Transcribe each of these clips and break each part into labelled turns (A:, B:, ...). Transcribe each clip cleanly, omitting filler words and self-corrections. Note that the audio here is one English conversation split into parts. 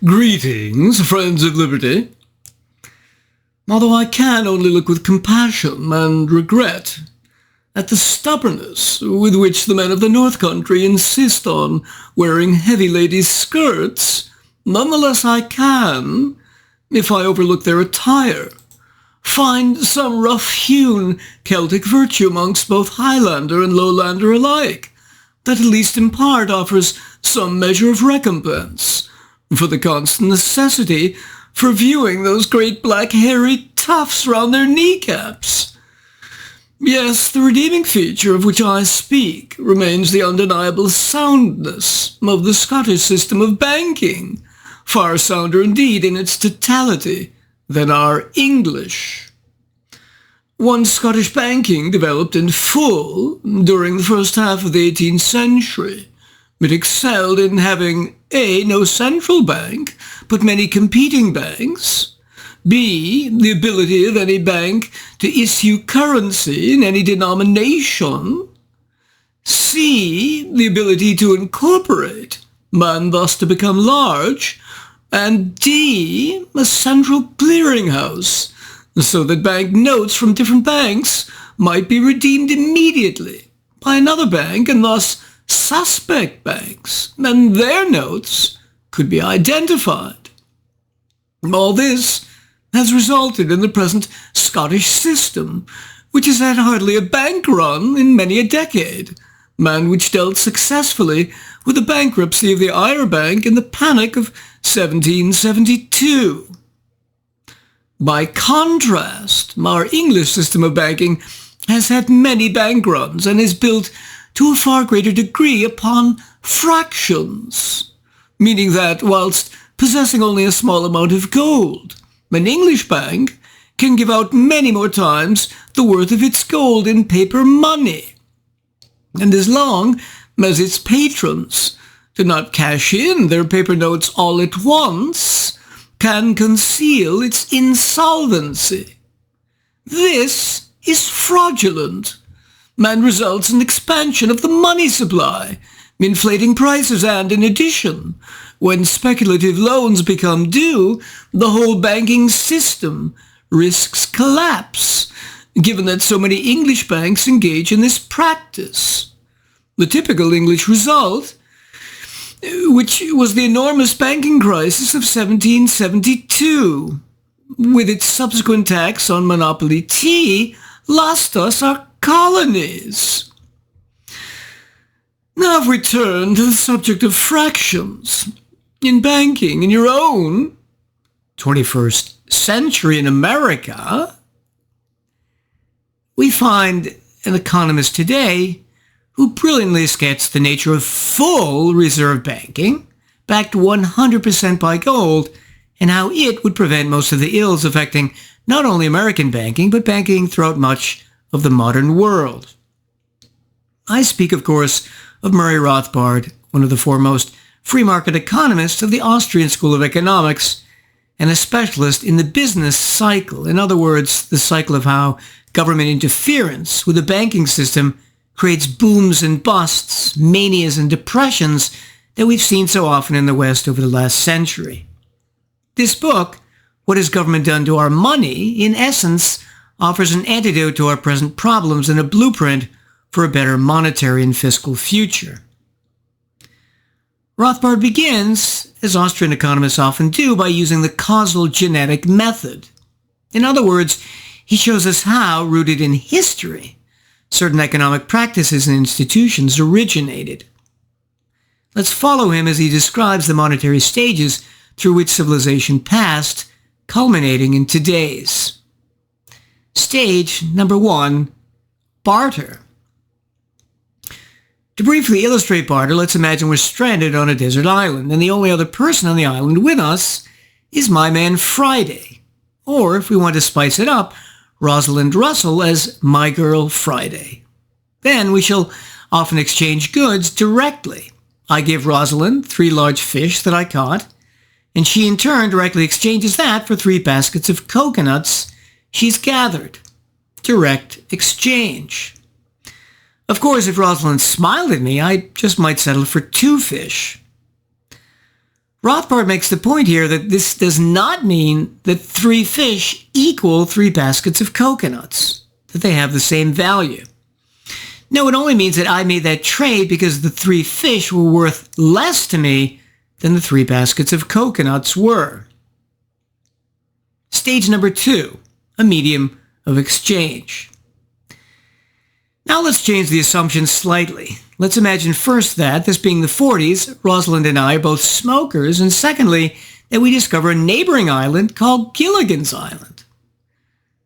A: Greetings, friends of liberty. Although I can only look with compassion and regret at the stubbornness with which the men of the North Country insist on wearing heavy ladies' skirts, nonetheless I can, if I overlook their attire, find some rough-hewn Celtic virtue amongst both Highlander and Lowlander alike, that at least in part offers some measure of recompense for the constant necessity for viewing those great black hairy tufts round their kneecaps. Yes, the redeeming feature of which I speak remains the undeniable soundness of the Scottish system of banking, far sounder indeed in its totality than our English. Once Scottish banking developed in full during the first half of the 18th century. It excelled in having A, no central bank, but many competing banks, B, the ability of any bank to issue currency in any denomination, C, the ability to incorporate, and thus to become large, and D, a central clearinghouse, so that bank notes from different banks might be redeemed immediately by another bank, and thus suspect banks, and their notes could be identified. All this has resulted in the present Scottish system, which has had hardly a bank run in many a decade, and which dealt successfully with the bankruptcy of the Irish Bank in the Panic of 1772. By contrast, our English system of banking has had many bank runs and is built to a far greater degree upon fractions, meaning that whilst possessing only a small amount of gold, an English bank can give out many more times the worth of its gold in paper money. And as long as its patrons do not cash in their paper notes all at once, can conceal its insolvency. This is fraudulent and results in expansion of the money supply, inflating prices, and in addition, when speculative loans become due, the whole banking system risks collapse, given that so many English banks engage in this practice. The typical English result, which was the enormous banking crisis of 1772, with its subsequent tax on monopoly tea, lost us our colonies. Now if we turn to the subject of fractions in banking in your own 21st century in America, we find an economist today who brilliantly sketched the nature of full reserve banking, backed 100% by gold, and how it would prevent most of the ills affecting not only American banking, but banking throughout much of the modern world. I speak, of course, of Murray Rothbard, one of the foremost free market economists of the Austrian School of Economics, and a specialist in the business cycle. In other words, the cycle of how government interference with the banking system creates booms and busts, manias and depressions that we've seen so often in the West over the last century. This book, What Has Government Done to Our Money?, in essence, offers an antidote to our present problems and a blueprint for a better monetary and fiscal future. Rothbard begins, as Austrian economists often do, by using the causal genetic method. In other words, he shows us how, rooted in history, certain economic practices and institutions originated. Let's follow him as he describes the monetary stages through which civilization passed, culminating in today's. Stage number 1, barter. To briefly illustrate barter, let's imagine we're stranded on a desert island, and the only other person on the island with us is my man Friday, or if we want to spice it up, Rosalind Russell as my girl Friday. Then we shall often exchange goods directly. I give Rosalind 3 large fish that I caught, and she in turn directly exchanges that for 3 baskets of coconuts she's gathered. Direct exchange. Of course, if Rosalind smiled at me, I just might settle for 2 fish. Rothbard makes the point here that this does not mean that 3 fish equal 3 baskets of coconuts, that they have the same value. No, it only means that I made that trade because the 3 fish were worth less to me than the 3 baskets of coconuts were. Stage number 2, a medium of exchange. Now let's change the assumption slightly. Let's imagine first that, this being the 40s, Rosalind and I are both smokers, and secondly, that we discover a neighboring island called Gilligan's Island.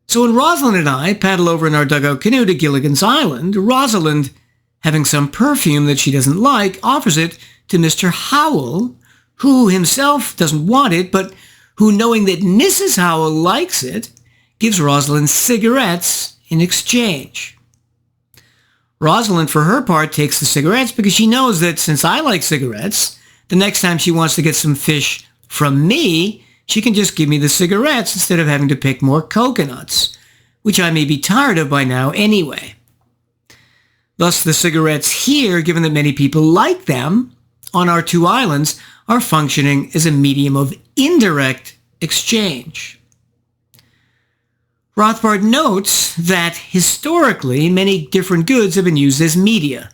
A: So when Rosalind and I paddle over in our dugout canoe to Gilligan's Island, Rosalind, having some perfume that she doesn't like, offers it to Mr. Howell, who himself doesn't want it, but who, knowing that Mrs. Howell likes it, gives Rosalind cigarettes in exchange. Rosalind, for her part, takes the cigarettes because she knows that since I like cigarettes, the next time she wants to get some fish from me, she can just give me the cigarettes instead of having to pick more coconuts, which I may be tired of by now anyway. Thus, the cigarettes here, given that many people like them, on our 2 islands, are functioning as a medium of indirect exchange. Rothbard notes that historically many different goods have been used as media.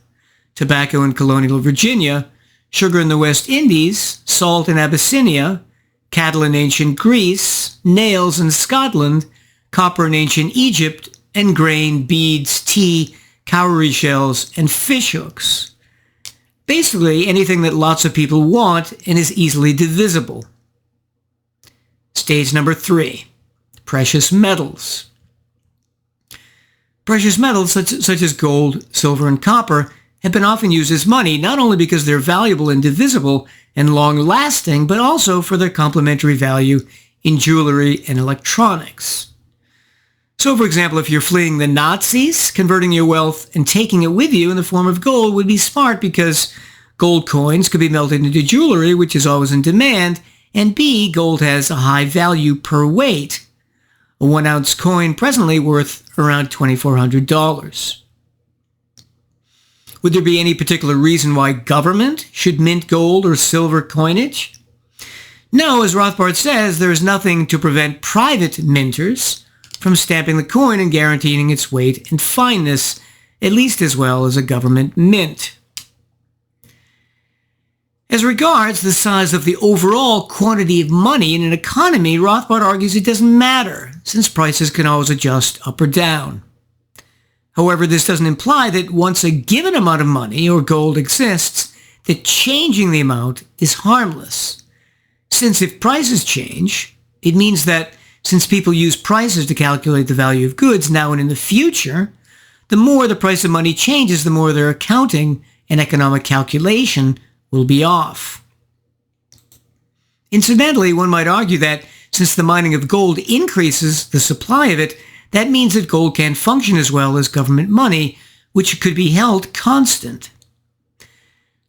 A: Tobacco in colonial Virginia, sugar in the West Indies, salt in Abyssinia, cattle in ancient Greece, nails in Scotland, copper in ancient Egypt, and grain, beads, tea, cowrie shells, and fish hooks. Basically anything that lots of people want and is easily divisible. Stage number 3. Precious metals. Precious metals such as gold, silver, and copper have been often used as money, not only because they're valuable and divisible and long-lasting, but also for their complementary value in jewelry and electronics. So, for example, if you're fleeing the Nazis, converting your wealth and taking it with you in the form of gold would be smart because gold coins could be melted into jewelry, which is always in demand, and B, gold has a high value per weight. A 1-ounce coin presently worth around $2,400. Would there be any particular reason why government should mint gold or silver coinage? No, as Rothbard says, there is nothing to prevent private minters from stamping the coin and guaranteeing its weight and fineness, at least as well as a government mint. As regards the size of the overall quantity of money in an economy, Rothbard argues it doesn't matter, since prices can always adjust up or down. However, this doesn't imply that once a given amount of money or gold exists, that changing the amount is harmless. Since if prices change, it means that since people use prices to calculate the value of goods now and in the future, the more the price of money changes, the more their accounting and economic calculation will be off. Incidentally, one might argue that since the mining of gold increases the supply of it, that means that gold can't function as well as government money, which could be held constant.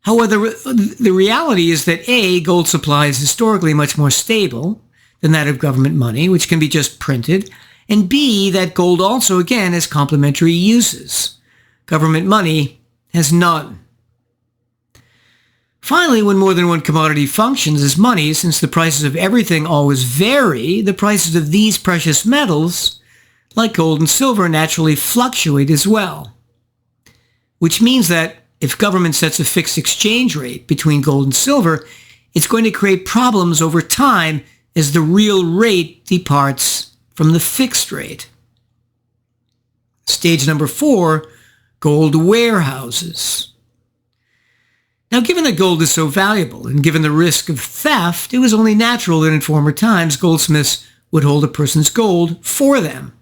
A: However, the reality is that A, gold supply is historically much more stable than that of government money, which can be just printed, and B, that gold also, again, has complementary uses. Government money has none. Finally, when more than one commodity functions as money, since the prices of everything always vary, the prices of these precious metals, like gold and silver, naturally fluctuate as well. Which means that if government sets a fixed exchange rate between gold and silver, it's going to create problems over time as the real rate departs from the fixed rate. Stage number 4, gold warehouses. Now, given that gold is so valuable and given the risk of theft, it was only natural that in former times goldsmiths would hold a person's gold for them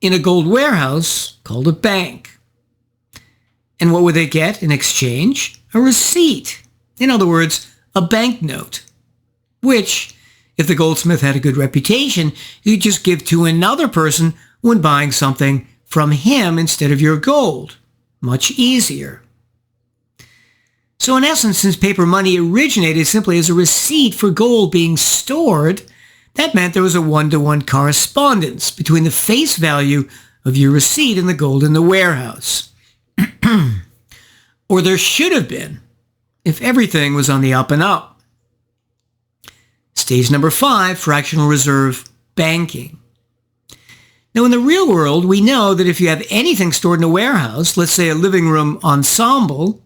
A: in a gold warehouse called a bank. And what would they get in exchange? A receipt. In other words, a banknote, which, if the goldsmith had a good reputation, you'd just give to another person when buying something from him instead of your gold. Much easier. So in essence, since paper money originated simply as a receipt for gold being stored, that meant there was a one-to-one correspondence between the face value of your receipt and the gold in the warehouse. Or there should have been, if everything was on the up and up. Stage number 5, fractional reserve banking. Now, in the real world, we know that if you have anything stored in a warehouse, let's say a living room ensemble,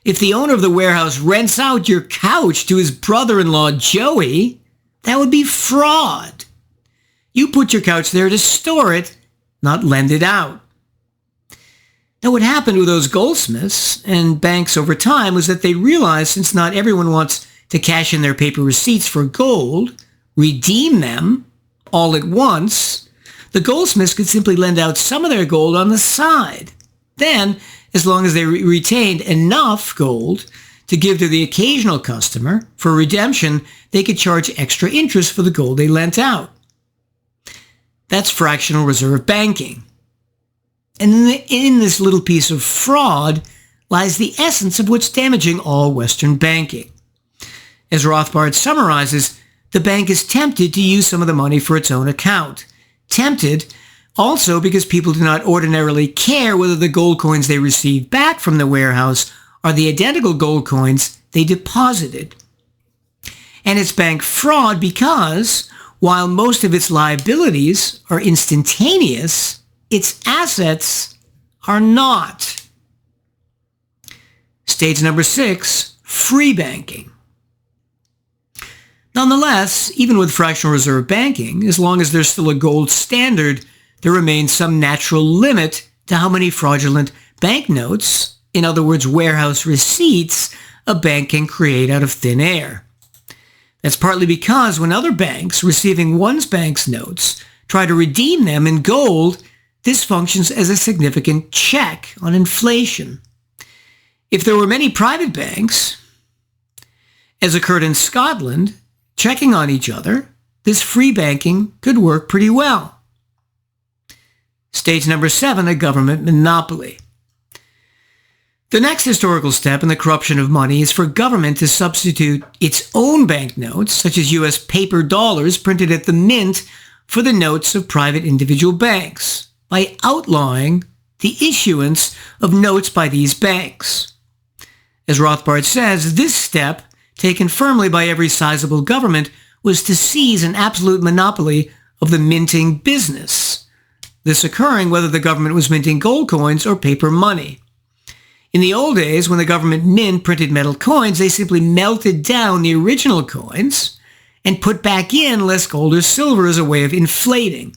A: if the owner of the warehouse rents out your couch to his brother-in-law, Joey, that would be fraud. You put your couch there to store it, not lend it out. Now, what happened with those goldsmiths and banks over time was that they realized since not everyone wants to cash in their paper receipts for gold, redeem them all at once, the goldsmiths could simply lend out some of their gold on the side. Then, as long as they retained enough gold to give to the occasional customer for redemption, they could charge extra interest for the gold they lent out. That's fractional reserve banking. And in this little piece of fraud lies the essence of what's damaging all Western banking. As Rothbard summarizes, the bank is tempted to use some of the money for its own account. Tempted also because people do not ordinarily care whether the gold coins they receive back from the warehouse are the identical gold coins they deposited. And it's bank fraud because, while most of its liabilities are instantaneous, its assets are not. Stage number 6, free banking. Nonetheless, even with fractional reserve banking, as long as there's still a gold standard, there remains some natural limit to how many fraudulent banknotes, in other words, warehouse receipts, a bank can create out of thin air. That's partly because when other banks receiving one bank's notes try to redeem them in gold, this functions as a significant check on inflation. If there were many private banks, as occurred in Scotland, checking on each other, this free banking could work pretty well. Stage number 7, a government monopoly. The next historical step in the corruption of money is for government to substitute its own banknotes, such as U.S. paper dollars printed at the mint, for the notes of private individual banks, by outlawing the issuance of notes by these banks. As Rothbard says, this step, taken firmly by every sizable government, was to seize an absolute monopoly of the minting business, this occurring whether the government was minting gold coins or paper money. In the old days, when the government mint printed metal coins, they simply melted down the original coins and put back in less gold or silver as a way of inflating.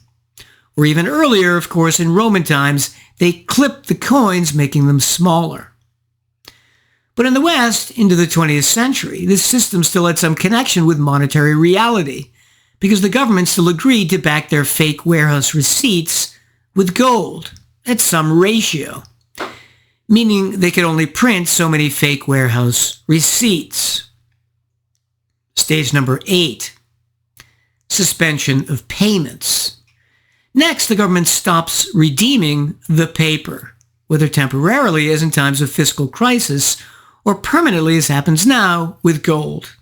A: Or even earlier, of course, in Roman times, they clipped the coins, making them smaller. But in the West, into the 20th century, this system still had some connection with monetary reality, because the government still agreed to back their fake warehouse receipts with gold at some ratio, meaning they could only print so many fake warehouse receipts. Stage number 8, suspension of payments. Next, the government stops redeeming the paper, whether temporarily, as in times of fiscal crisis, or permanently, as happens now, with gold.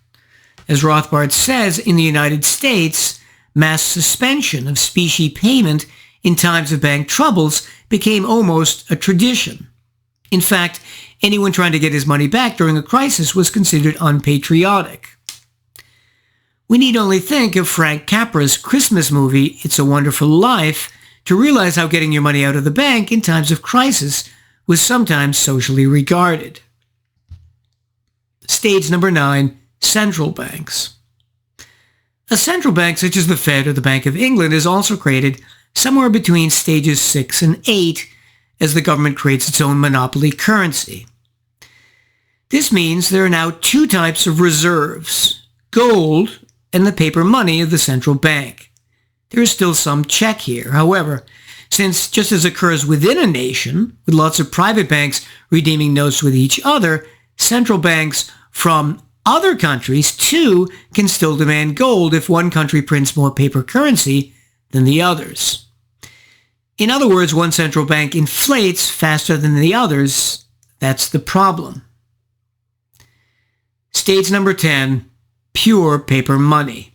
A: As Rothbard says, in the United States, mass suspension of specie payment in times of bank troubles became almost a tradition. In fact, anyone trying to get his money back during a crisis was considered unpatriotic. We need only think of Frank Capra's Christmas movie, It's a Wonderful Life, to realize how getting your money out of the bank in times of crisis was sometimes socially regarded. Stage number 9, central banks. A central bank such as the Fed or the Bank of England is also created somewhere between stages 6 and 8 as the government creates its own monopoly currency. This means there are now 2 types of reserves, gold and the paper money of the central bank. There is still some check here, however, since just as occurs within a nation, with lots of private banks redeeming notes with each other, central banks from other countries too can still demand gold if one country prints more paper currency than the others. In other words, one central bank inflates faster than the others. That's the problem. Stage number 10, pure paper money.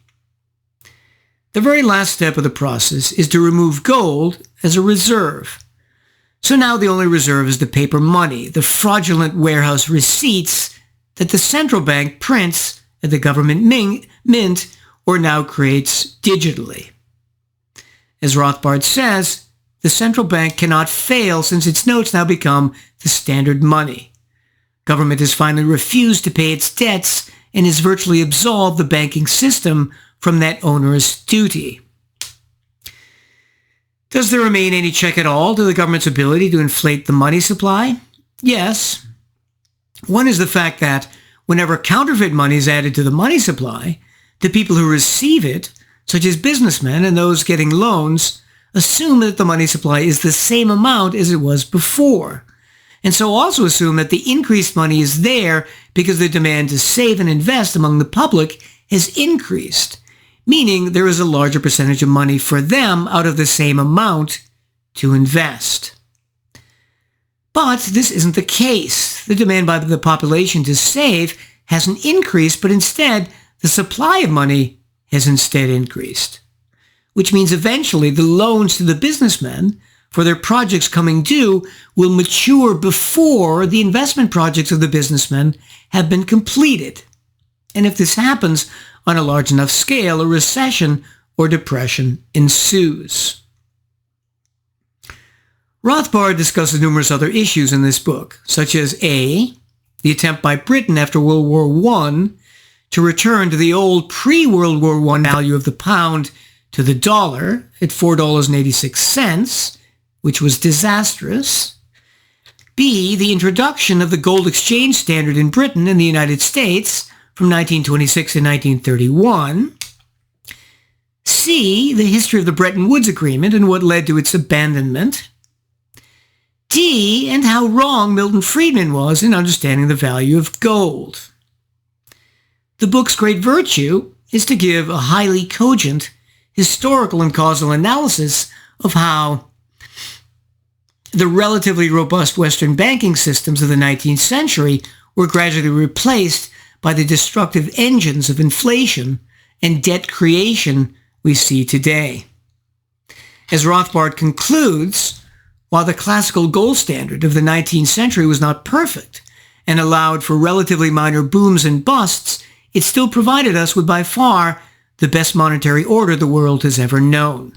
A: The very last step of the process is to remove gold as a reserve. So now the only reserve is the paper money, the fraudulent warehouse receipts that the central bank prints at the government mint or now creates digitally. As Rothbard says, the central bank cannot fail since its notes now become the standard money. Government has finally refused to pay its debts and has virtually absolved the banking system from that onerous duty. Does there remain any check at all to the government's ability to inflate the money supply? Yes. One is the fact that whenever counterfeit money is added to the money supply, the people who receive it, such as businessmen and those getting loans, assume that the money supply is the same amount as it was before, and so also assume that the increased money is there because the demand to save and invest among the public has increased, meaning there is a larger percentage of money for them out of the same amount to invest. But this isn't the case. The demand by the population to save hasn't increased, but instead the supply of money has instead increased, which means eventually the loans to the businessmen for their projects coming due will mature before the investment projects of the businessmen have been completed. And if this happens on a large enough scale, a recession or depression ensues. Rothbard discusses numerous other issues in this book, such as A, the attempt by Britain after World War I to return to the old pre-World War I value of the pound to the dollar at $4.86, which was disastrous. B, the introduction of the gold exchange standard in Britain and the United States from 1926 to 1931. C, the history of the Bretton Woods Agreement and what led to its abandonment. D, and how wrong Milton Friedman was in understanding the value of gold. The book's great virtue is to give a highly cogent historical and causal analysis of how the relatively robust Western banking systems of the 19th century were gradually replaced by the destructive engines of inflation and debt creation we see today. As Rothbard concludes, while the classical gold standard of the 19th century was not perfect and allowed for relatively minor booms and busts, it still provided us with by far the best monetary order the world has ever known.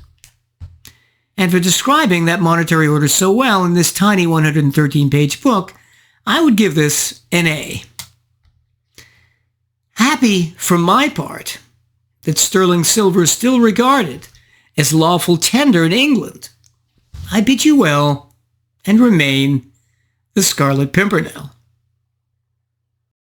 A: And for describing that monetary order so well in this tiny 113-page book, I would give this an A. Happy, for my part, that sterling silver is still regarded as lawful tender in England, I bid you well and remain the Scarlet Pimpernel.